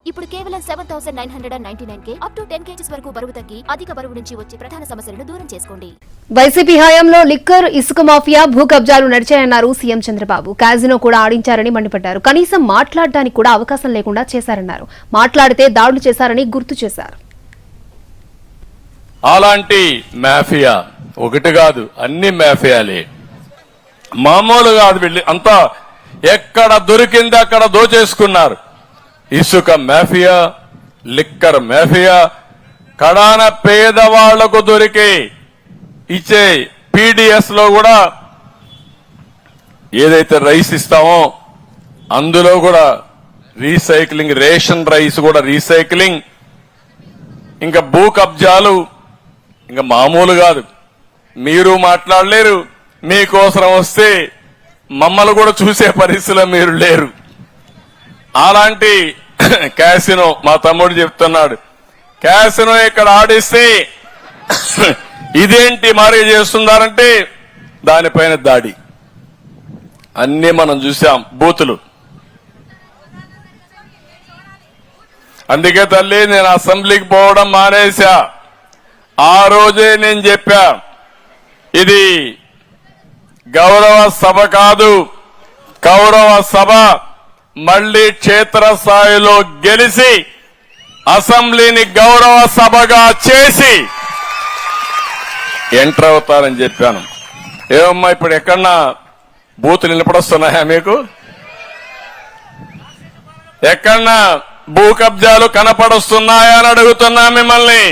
ఇప్పుడు కేవలం 7,999 up to 10 kgs వరకు బరువు తగ్గి అధిక బరువు నుంచి వచ్చే ప్రధాన సమస్యలను దూరం చేసుకోండి. వైసీపీ హయాంలో లిక్కర్, ఇసుక మాఫియా, భూ కబ్జాలు నడిచాయన్నారు సీఎం చంద్రబాబు. క్యాజినో కూడా ఆడించారని మండిపడ్డారు. కనీసం మాట్లాడడానికి కూడా అవకాశం లేకుండా చేశారన్నారు. మాట్లాడితే దాడులు చేశారని గుర్తు చేశారు. అలాంటి మాఫియా ఒకటి కాదు, అన్ని మాఫియాలే, మామూలు కాదు. వీళ్ళు అంతా ఎక్కడ దొరికింది అక్కడ దోచేసుకున్నారు. ఇసుక మాఫియా, లిక్కర్ మాఫియా, కడాన పేదవాళ్లకు దొరికే ఇచ్చే పీడిఎస్ లో కూడా ఏదైతే రైస్ ఇస్తామో అందులో కూడా రీసైక్లింగ్, రేషన్ రైస్ కూడా రీసైక్లింగ్, ఇంకా భూ కబ్జాలు ఇంకా మామూలు కాదు. మీరు మాట్లాడలేరు, మీకోసం వస్తే మమ్మల్ని కూడా చూసే పరిస్థితిలో మీరు లేరు. అలాంటి క్యాసినో మా తమ్ముడు చెప్తున్నాడు, క్యాసినో ఇక్కడ ఆడిస్తే ఇదేంటి మరి చేస్తున్నారంటే దానిపైన దాడి అన్ని మనం చూసాం, బూతులు. అందుకే తల్లి నేను అసెంబ్లీకి పోవడం మానేశా. ఆ రోజే నేను చెప్పా, ఇది గౌరవ సభ కాదు, కౌరవ సభ. మళ్లీ క్షేత్రస్థాయిలో గెలిచి అసెంబ్లీని గౌరవ సభగా చేసి ఎంటర్ అవుతారని చెప్పాను. ఏమమ్మా ఇప్పుడు ఎక్కడన్నా బూతులు నిలబడొస్తున్నాయా మీకు? ఎక్కడన్నా భూ కబ్జాలు కనపడొస్తున్నాయా అని అడుగుతున్నా మిమ్మల్ని.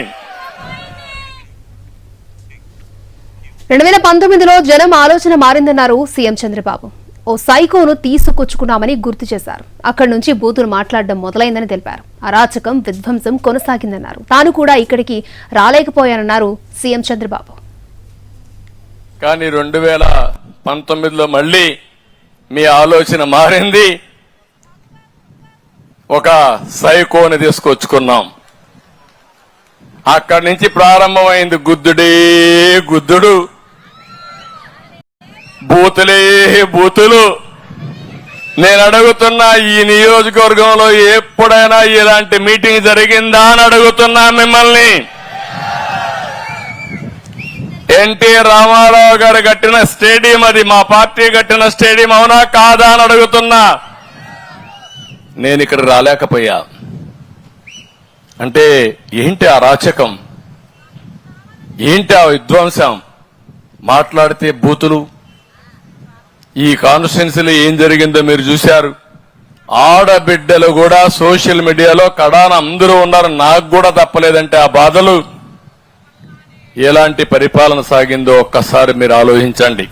2019లో జనం ఆలోచన మారిందన్నారు సీఎం చంద్రబాబు. ఓ సైకోను తీసుకొచ్చుకున్నామని గుర్తు చేశారు. అక్కడి నుంచి బూతులు మాట్లాడడం మొదలైందని తెలిపారు. అరాచకం, విధ్వంసం కొనసాగిందన్నారు. తాను కూడా ఇక్కడికి రాలేకపోయానన్నారు సీఎం చంద్రబాబు. కానీ 2019లో మళ్లీ మీ ఆలోచన మారింది. ఒక సైకోని తీసుకొచ్చుకున్నాం. అక్కడి నుంచి ప్రారంభమైంది గుద్దుడే గుద్దుడు, బూతులే బూతులు. నేను అడుగుతున్నా, ఈ నియోజకవర్గంలో ఎప్పుడైనా ఇలాంటి మీటింగ్ జరిగిందా అని అడుగుతున్నా మిమ్మల్ని. ఎన్టీ రామారావు గారు కట్టిన స్టేడియం, అది మా పార్టీ కట్టిన స్టేడియం, అవునా కాదా అని అడుగుతున్నా. నేను ఇక్కడ రాలేకపోయా అంటే ఏంటి ఆ రాచకం, ఏంటి ఆ విధ్వంసం? మాట్లాడితే బూతులు. ఈ కాన్స్టిట్యున్సీలో ఏం జరిగిందో మీరు చూశారు. ఆడబిడ్డలు కూడా సోషల్ మీడియాలో కడాన అందరూ ఉన్నారు. నాకు కూడా తప్పలేదంటే ఆ బాధలు. ఎలాంటి పరిపాలన సాగిందో ఒక్కసారి మీరు ఆలోచించండి.